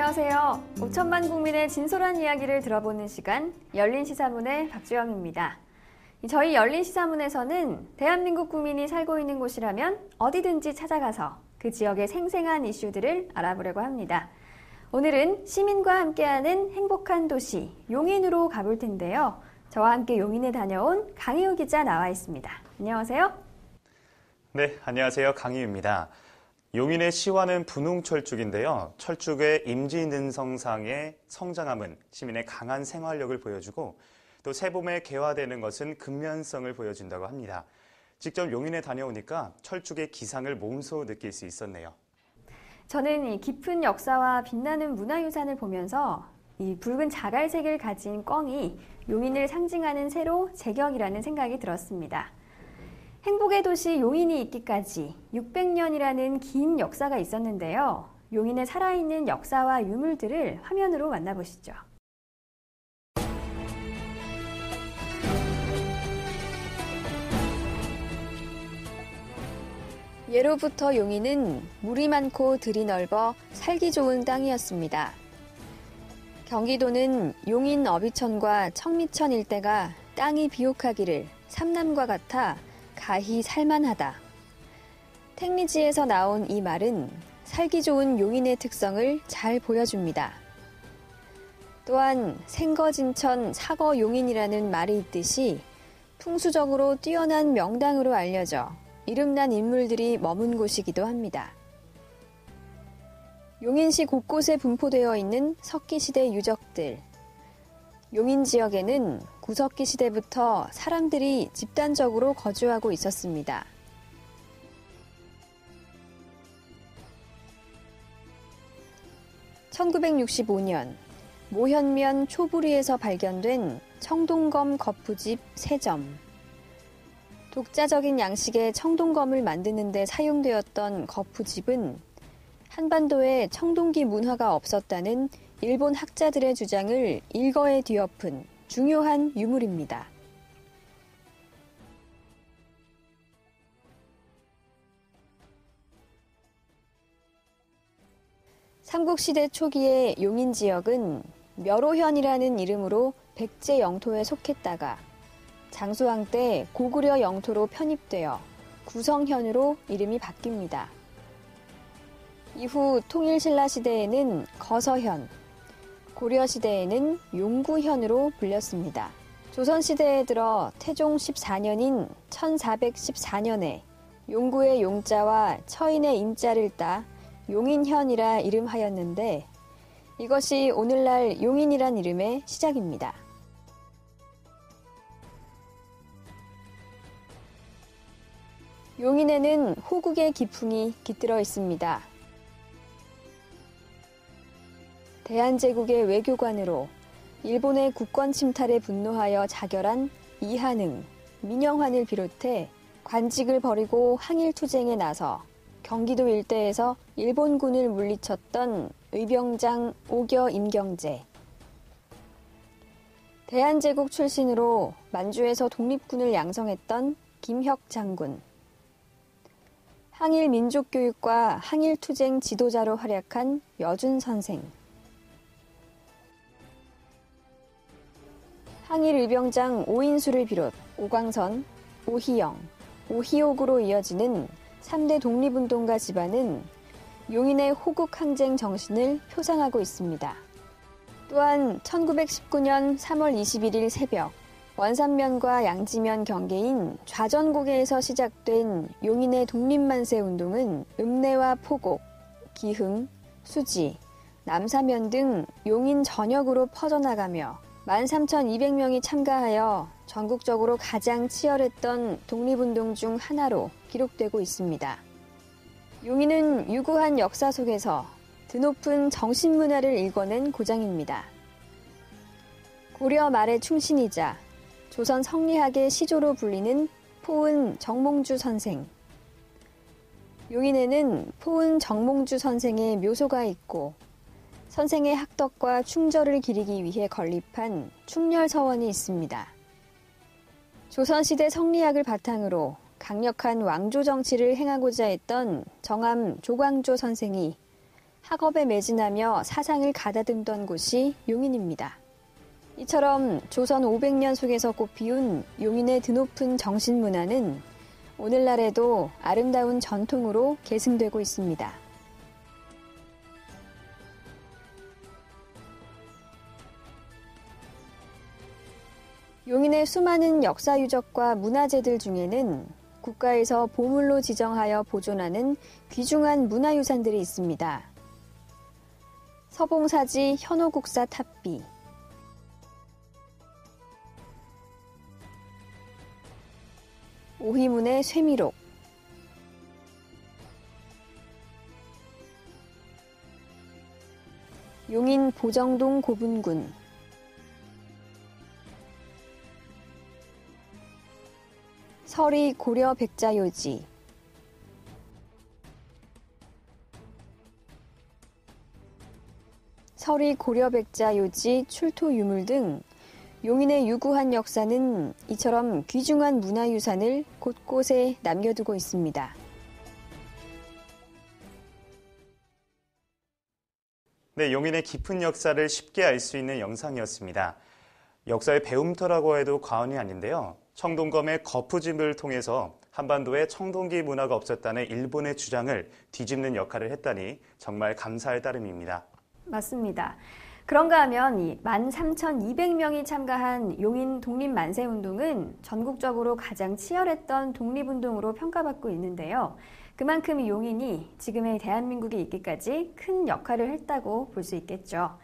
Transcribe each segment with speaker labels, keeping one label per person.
Speaker 1: 안녕하세요. 5천만 국민의 진솔한 이야기를 들어보는 시간, 열린 시사문의 박주영입니다. 저희 열린 시사문에서는 대한민국 국민이 살고 있는 곳이라면 어디든지 찾아가서 그 지역의 생생한 이슈들을 알아보려고 합니다. 오늘은 시민과 함께하는 행복한 도시, 용인으로 가볼 텐데요. 저와 함께 용인에 다녀온 강희우 기자 나와 있습니다. 안녕하세요.
Speaker 2: 네, 안녕하세요. 강희우입니다. 용인의 시화는 분홍철쭉인데요. 철쭉의 임진능성상의 성장함은 시민의 강한 생활력을 보여주고 또 새봄에 개화되는 것은 근면성을 보여준다고 합니다. 직접 용인에 다녀오니까 철쭉의 기상을 몸소 느낄 수 있었네요.
Speaker 1: 저는 이 깊은 역사와 빛나는 문화유산을 보면서 이 붉은 자갈색을 가진 꿩이 용인을 상징하는 새로 제격이라는 생각이 들었습니다. 행복의 도시 용인이 있기까지 600년이라는 긴 역사가 있었는데요. 용인에 살아있는 역사와 유물들을 화면으로 만나보시죠. 예로부터 용인은 물이 많고 들이 넓어 살기 좋은 땅이었습니다. 경기도는 용인 어비천과 청미천 일대가 땅이 비옥하기를 삼남과 같아 가히 살만하다. 택리지에서 나온 이 말은 살기 좋은 용인의 특성을 잘 보여줍니다. 또한 생거진천 사거용인이라는 말이 있듯이 풍수적으로 뛰어난 명당으로 알려져 이름난 인물들이 머문 곳이기도 합니다. 용인시 곳곳에 분포되어 있는 석기시대 유적들. 용인 지역에는 구석기 시대부터 사람들이 집단적으로 거주하고 있었습니다. (1965년) 모현면 초부리에서 발견된 청동검 거푸집 3점. 독자적인 양식의 청동검을 만드는 데 사용되었던 거푸집은 한반도에 청동기 문화가 없었다는 일본 학자들의 주장을 일거에 뒤엎은 중요한 유물입니다. 삼국시대 초기의 용인 지역은 멸호현이라는 이름으로 백제 영토에 속했다가 장수왕 때 고구려 영토로 편입되어 구성현으로 이름이 바뀝니다. 이후 통일신라 시대에는 거서현, 고려시대에는 용구현으로 불렸습니다. 조선시대에 들어 태종 14년인 1414년에 용구의 용자와 처인의 인자를 따 용인현이라 이름하였는데 이것이 오늘날 용인이란 이름의 시작입니다. 용인에는 호국의 기풍이 깃들어 있습니다. 대한제국의 외교관으로 일본의 국권 침탈에 분노하여 자결한 이한흥, 민영환을 비롯해 관직을 버리고 항일투쟁에 나서 경기도 일대에서 일본군을 물리쳤던 의병장 오겨 임경재. 대한제국 출신으로 만주에서 독립군을 양성했던 김혁 장군. 항일 민족교육과 항일투쟁 지도자로 활약한 여준 선생. 항일 의병장 오인수를 비롯 오광선, 오희영, 오희옥으로 이어지는 3대 독립운동가 집안은 용인의 호국 항쟁 정신을 표상하고 있습니다. 또한 1919년 3월 21일 새벽 원산면과 양지면 경계인 좌전고개에서 시작된 용인의 독립만세 운동은 읍내와 포곡, 기흥, 수지, 남사면 등 용인 전역으로 퍼져나가며 13,200명이 참가하여 전국적으로 가장 치열했던 독립운동 중 하나로 기록되고 있습니다. 용인은 유구한 역사 속에서 드높은 정신문화를 일궈낸 고장입니다. 고려 말의 충신이자 조선 성리학의 시조로 불리는 포은 정몽주 선생. 용인에는 포은 정몽주 선생의 묘소가 있고 선생의 학덕과 충절을 기리기 위해 건립한 충렬서원이 있습니다. 조선시대 성리학을 바탕으로 강력한 왕조 정치를 행하고자 했던 정암 조광조 선생이 학업에 매진하며 사상을 가다듬던 곳이 용인입니다. 이처럼 조선 500년 속에서 꽃피운 용인의 드높은 정신문화는 오늘날에도 아름다운 전통으로 계승되고 있습니다. 용인의 수많은 역사 유적과 문화재들 중에는 국가에서 보물로 지정하여 보존하는 귀중한 문화유산들이 있습니다. 서봉사지 현호국사 탑비, 오희문의 쇠미록, 용인 보정동 고분군, 서리 고려 백자요지, 서리 고려 백자요지 출토 유물 등 용인의 유구한 역사는 이처럼 귀중한 문화유산을 곳곳에 남겨두고 있습니다.
Speaker 2: 네, 용인의 깊은 역사를 쉽게 알 수 있는 영상이었습니다. 역사의 배움터라고 해도 과언이 아닌데요. 청동검의 거푸집을 통해서 한반도에 청동기 문화가 없었다는 일본의 주장을 뒤집는 역할을 했다니 정말 감사할 따름입니다.
Speaker 1: 맞습니다. 그런가 하면 이 13,200명이 참가한 용인 독립만세운동은 전국적으로 가장 치열했던 독립운동으로 평가받고 있는데요. 그만큼 용인이 지금의 대한민국에 있기까지 큰 역할을 했다고 볼 수 있겠죠.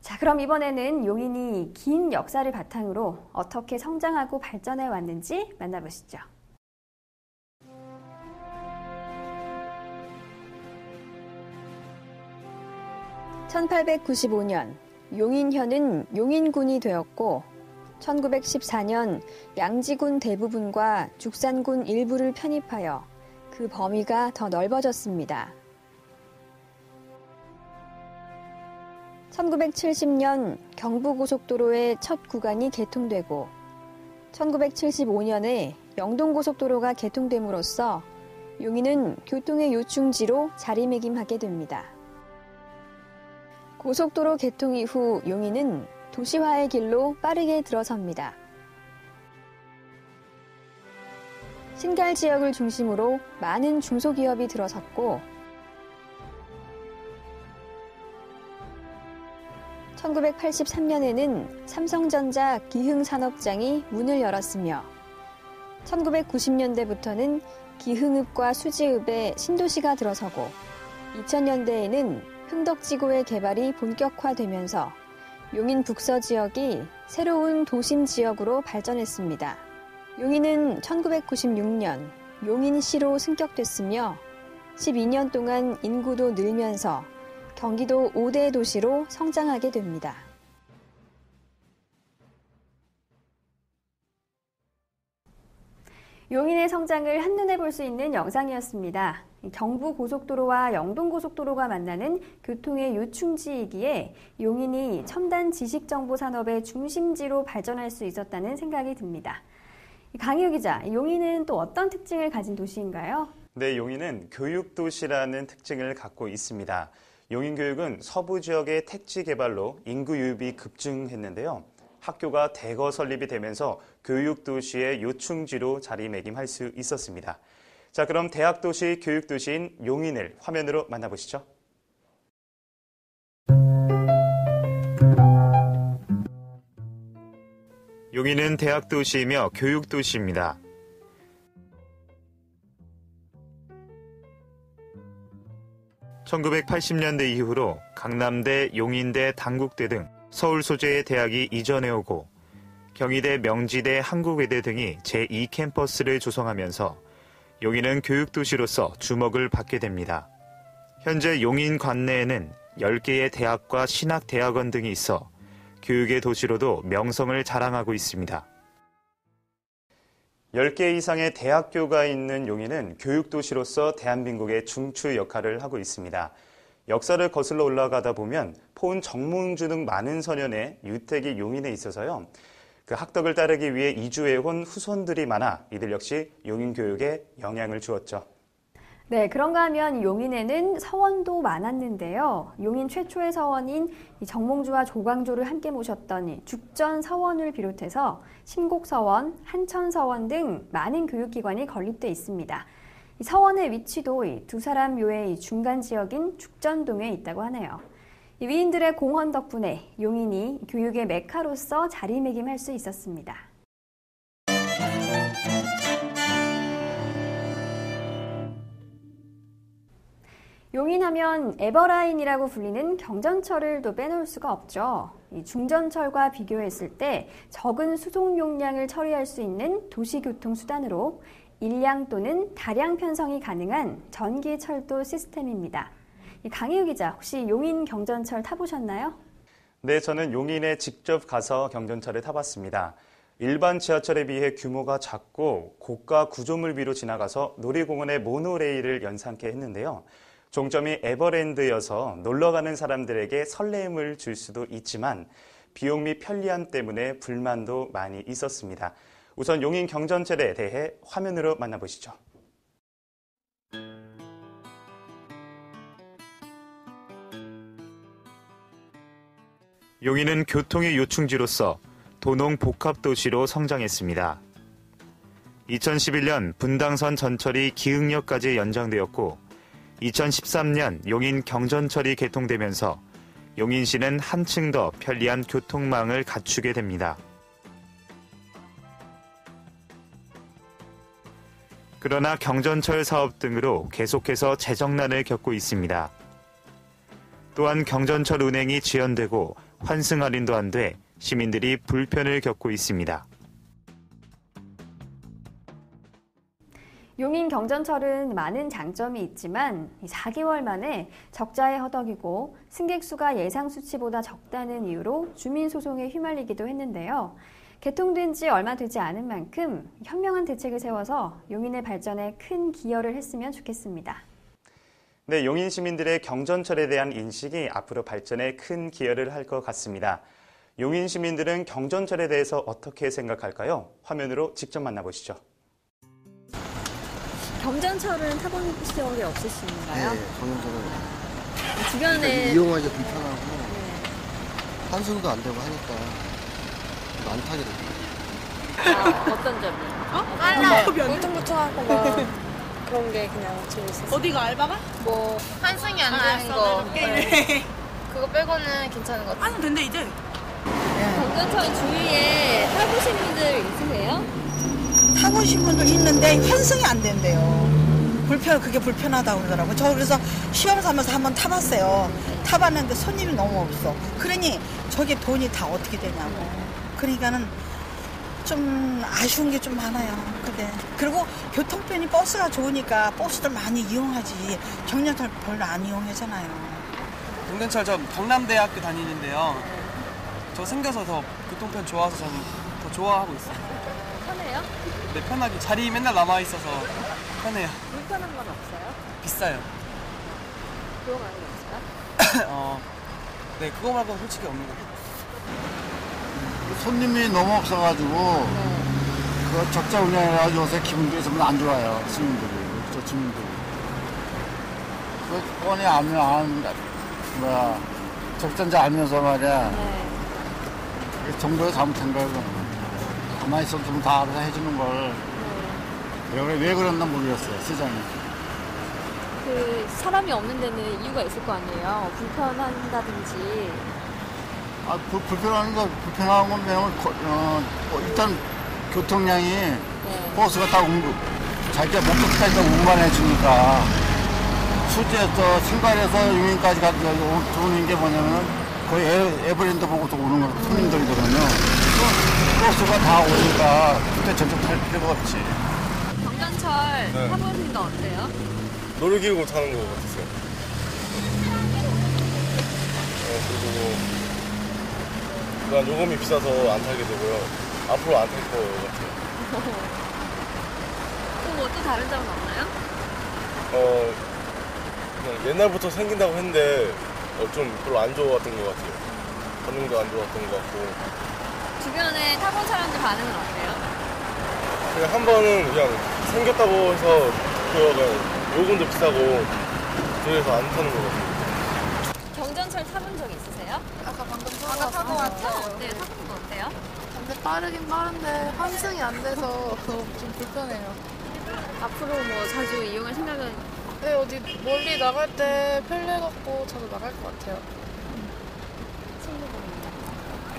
Speaker 1: 자, 그럼 이번에는 용인이 긴 역사를 바탕으로 어떻게 성장하고 발전해 왔는지 만나보시죠. (1895년) 용인현은 용인군이 되었고 1914년 양지군 대부분과 죽산군 일부를 편입하여 그 범위가 더 넓어졌습니다. 1970년 경부고속도로의 첫 구간이 개통되고 1975년에 영동고속도로가 개통됨으로써 용인은 교통의 요충지로 자리매김하게 됩니다. 고속도로 개통 이후 용인은 도시화의 길로 빠르게 들어섭니다. 신갈 지역을 중심으로 많은 중소기업이 들어섰고 1983년에는 삼성전자 기흥산업장이 문을 열었으며 1990년대부터는 기흥읍과 수지읍에 신도시가 들어서고 2000년대에는 흥덕지구의 개발이 본격화되면서 용인 북서 지역이 새로운 도심 지역으로 발전했습니다. 용인은 1996년 용인시로 승격됐으며 12년 동안 인구도 늘면서 경기도 5대 도시로 성장하게 됩니다. 용인의 성장을 한눈에 볼 수 있는 영상이었습니다. 경부고속도로와 영동고속도로가 만나는 교통의 요충지이기에 용인이 첨단 지식정보산업의 중심지로 발전할 수 있었다는 생각이 듭니다. 강희우 기자, 용인은 또 어떤 특징을 가진 도시인가요?
Speaker 2: 네, 용인은 교육도시라는 특징을 갖고 있습니다. 용인교육은 서부 지역의 택지 개발로 인구 유입이 급증했는데요. 학교가 대거 설립이 되면서 교육도시의 요충지로 자리매김할 수 있었습니다. 자, 그럼 대학도시, 교육도시인 용인을 화면으로 만나보시죠. 용인은 대학도시이며 교육도시입니다. (1980년대) 이후로 강남대, 용인대, 단국대 등 서울 소재의 대학이 이전해오고 경희대, 명지대, 한국외대 등이 제2캠퍼스를 조성하면서 용인은 교육도시로서 주목을 받게 됩니다. 현재 용인 관내에는 10개의 대학과 신학대학원 등이 있어 교육의 도시로도 명성을 자랑하고 있습니다. 10개 이상의 대학교가 있는 용인은 교육도시로서 대한민국의 중추 역할을 하고 있습니다. 역사를 거슬러 올라가다 보면 포은 정몽주 등 많은 선현의 유택이 용인에 있어서요. 그 학덕을 따르기 위해 이주해온 후손들이 많아 이들 역시 용인 교육에 영향을 주었죠.
Speaker 1: 네, 그런가 하면 용인에는 서원도 많았는데요. 용인 최초의 서원인 이 정몽주와 조광조를 함께 모셨던 이 죽전 서원을 비롯해서 신곡서원, 한천서원 등 많은 교육기관이 건립돼 있습니다. 이 서원의 위치도 이 두 사람 묘의 중간 지역인 죽전동에 있다고 하네요. 이 위인들의 공헌 덕분에 용인이 교육의 메카로서 자리매김할 수 있었습니다. 용인하면 에버라인이라고 불리는 경전철을 또 빼놓을 수가 없죠. 이 중전철과 비교했을 때 적은 수송 용량을 처리할 수 있는 도시교통수단으로 일량 또는 다량 편성이 가능한 전기철도 시스템입니다. 강희우 기자, 혹시 용인 경전철 타보셨나요?
Speaker 2: 네, 저는 용인에 직접 가서 경전철을 타봤습니다. 일반 지하철에 비해 규모가 작고 고가 구조물 위로 지나가서 놀이공원의 모노레일을 연상케 했는데요. 종점이 에버랜드여서 놀러가는 사람들에게 설렘을 줄 수도 있지만 비용 및 편리함 때문에 불만도 많이 있었습니다. 우선 용인 경전철에 대해 화면으로 만나보시죠. 용인은 교통의 요충지로서 도농 복합도시로 성장했습니다. 2011년 분당선 전철이 기흥역까지 연장되었고 2013년 용인 경전철이 개통되면서 용인시는 한층 더 편리한 교통망을 갖추게 됩니다. 그러나 경전철 사업 등으로 계속해서 재정난을 겪고 있습니다. 또한 경전철 운행이 지연되고 환승 할인도 안 돼 시민들이 불편을 겪고 있습니다.
Speaker 1: 용인 경전철은 많은 장점이 있지만 4개월 만에 적자에 허덕이고 승객 수가 예상 수치보다 적다는 이유로 주민 소송에 휘말리기도 했는데요. 개통된 지 얼마 되지 않은 만큼 현명한 대책을 세워서 용인의 발전에 큰 기여를 했으면 좋겠습니다.
Speaker 2: 네, 용인 시민들의 경전철에 대한 인식이 앞으로 발전에 큰 기여를 할 것 같습니다. 용인 시민들은 경전철에 대해서 어떻게 생각할까요? 화면으로 직접 만나보시죠.
Speaker 1: 경전철은 타보신 게 없으신가요?
Speaker 3: 네, 경전철은
Speaker 1: 주변에
Speaker 3: 이용하기 불편하고 환승도 안 되고 하니까 안 타게 됩니다.
Speaker 1: 어떤 점이요?
Speaker 4: 빨라. 울퉁불퉁하고 막 그런 게 그냥 재밌었어요.
Speaker 5: 어디가 알바가?
Speaker 4: 뭐
Speaker 5: 환승이 안 되는 거.
Speaker 4: 네.
Speaker 5: 그거 빼고는 괜찮은 것 같아요.
Speaker 4: 환승 된대 이제.
Speaker 1: 경전철 주위에 타보신 분들 있으세요?
Speaker 6: 타보신 분들 있는데 환승이 안 된대요. 그게 불편하다고 그러더라고요. 저 그래서 시험 삼아서 한번 타봤어요. 타봤는데 손님이 너무 없어. 그러니 저게 돈이 다 어떻게 되냐고. 그러니까는 좀 아쉬운 게 좀 많아요. 그게. 그리고 교통편이 버스가 좋으니까 버스들 많이 이용하지. 경전철 별로 안 이용하잖아요.
Speaker 7: 경전철 저 경남대학교 다니는데요. 저 생겨서 더 교통편 좋아서 저는 더 좋아하고 있어요.
Speaker 1: 편해요?
Speaker 7: 네, 편하게 자리 맨날 남아 있어서 편해요.
Speaker 1: 불편한 건 없어요?
Speaker 7: 비싸요.
Speaker 1: 그거 많이 없어요?
Speaker 7: 네, 그거 말고는 솔직히 없는 것 같아요.
Speaker 3: 손님이 너무 없어가지고 그 적자 운영해가지고 요새 기분들이 전부 안 좋아요. 시민들이, 저 주민들이. 그 뻔히 적자인지 알면서 말이야. 네. 정부가 잘못한 거예요. 가만히 있어도 다 알아서 해주는 걸. 왜 그랬나 모르겠어요, 시장이.
Speaker 1: 그 사람이 없는 데는 이유가 있을 거 아니에요. 불편한다든지.
Speaker 3: 불편한 건 왜냐면 일단 교통량이 버스가 다 자기가 목적지까지 운반해 주니까 수지에서 신갈에서 용인까지 오는 게 뭐냐면 거의 에버랜드 보고 또 오는 거 손님들이거든요. 버스가 다 오니까 그때 전적 탈 필요가 없지.
Speaker 1: 경전철 타보신 거 어때요?
Speaker 8: 놀이기구 타는 거 같았어요. 그리고 그냥 요금이 비싸서 안 타게 되고요. 앞으로 안 탈 거 같아요.
Speaker 1: 또 뭐 또 다른 점은 없나요?
Speaker 8: 그냥 옛날부터 생긴다고 했는데 좀 별로 안 좋았던 것 같아요. 반응도 안 좋았던 것 같고.
Speaker 1: 주변에 타본 사람들 반응은 어때요?
Speaker 8: 그냥 한 번은 그냥 생겼다고 해서 그냥 요금도 비싸고 그래서 안 타는 것 같아요.
Speaker 1: 경전철 타본 적 있으세요?
Speaker 5: 아까 방금 타고 왔죠?
Speaker 1: 네, 타보는 거 어때요?
Speaker 5: 근데 빠르긴 빠른데 환승이 안 돼서 좀 불편해요.
Speaker 1: 앞으로 뭐 자주 이용할 생각은
Speaker 5: 네, 어디 멀리 나갈 때 편리해갖고 저도 나갈 것 같아요.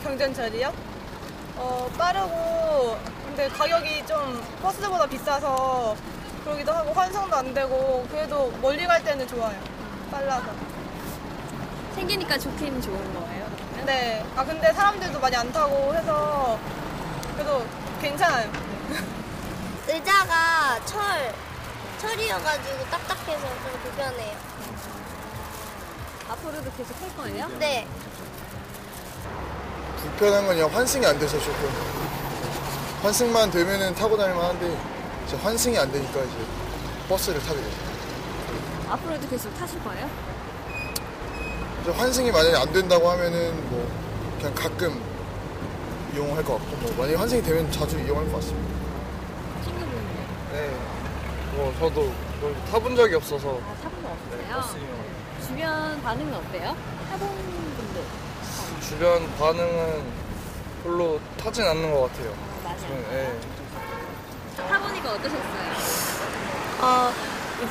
Speaker 4: 경전철이요? 빠르고 근데 가격이 좀 버스보다 비싸서 그러기도 하고 환승도 안 되고 그래도 멀리 갈 때는 좋아요. 빨라서.
Speaker 1: 생기니까 좋긴 좋은 거예요. 그러면?
Speaker 4: 네. 아 근데 사람들도 많이 안 타고 해서 그래도 괜찮아요.
Speaker 9: 의자가 철이어가지고 딱딱해서 좀 불편해요.
Speaker 1: 앞으로도 계속 할 거예요?
Speaker 9: 네.
Speaker 10: 불편한 건 그냥 환승이 안 돼서 조금. 환승만 되면은 타고 다닐만 한데 이제 환승이 안 되니까 이제 버스를 타게 돼요.
Speaker 1: 앞으로도 계속 타실 거예요?
Speaker 10: 이제 환승이 만약에 안 된다고 하면은 뭐 그냥 가끔 이용할 것 같고, 뭐 만약에 환승이 되면 자주 이용할 것 같습니다.
Speaker 1: 친구분은요?
Speaker 7: 네. 저도 그걸 타본 적이 없어서.
Speaker 1: 아, 타본 거 없으세요?
Speaker 7: 버스 이용.
Speaker 1: 주변 반응은 어때요? 타본 분들.
Speaker 7: 주변 반응은 별로 타진 않는 것 같아요.
Speaker 1: 많이 안
Speaker 7: 네.
Speaker 1: 타보니까 어떠셨어요?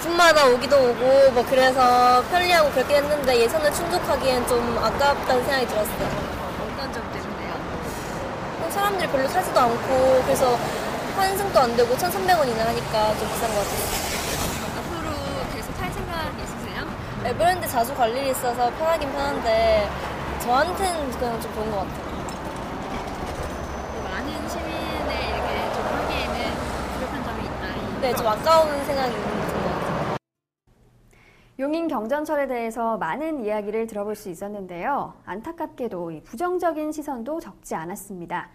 Speaker 9: 분마다 오기도 오고 뭐 그래서 편리하고 그렇게 했는데 예산을 충족하기엔 좀 아깝다는 생각이 들었어요.
Speaker 1: 어떤 점 때문에요?
Speaker 9: 사람들이 별로 타지도 않고 그래서 환승도 안 되고 1,300원이나 하니까 좀 비싼 것 같아요.
Speaker 1: 앞으로 계속 탈 생각 있으세요?
Speaker 9: 에버랜드 자주 갈 일이 있어서 편하긴 편한데 저한테는 그냥 좀 좋은 것 같아요.
Speaker 1: 많은 시민을 이렇게 좀 하기에는 부족한 점이 있다.
Speaker 9: 네, 좀 아까운 생각이 있는 것 같아요.
Speaker 1: 용인 경전철에 대해서 많은 이야기를 들어볼 수 있었는데요. 안타깝게도 이 부정적인 시선도 적지 않았습니다.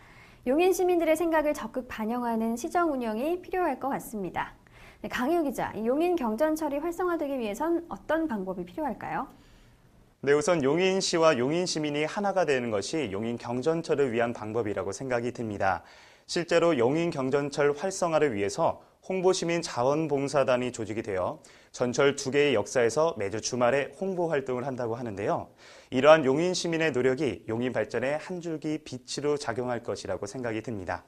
Speaker 1: 용인 시민들의 생각을 적극 반영하는 시정 운영이 필요할 것 같습니다. 네, 강희우 기자, 이 용인 경전철이 활성화되기 위해선 어떤 방법이 필요할까요?
Speaker 2: 네, 우선 용인시와 용인시민이 하나가 되는 것이 용인 경전철을 위한 방법이라고 생각이 듭니다. 실제로 용인 경전철 활성화를 위해서 홍보시민 자원봉사단이 조직이 되어 전철 2개의 역사에서 매주 주말에 홍보 활동을 한다고 하는데요. 이러한 용인 시민의 노력이 용인 발전의 한 줄기 빛으로 작용할 것이라고 생각이 듭니다.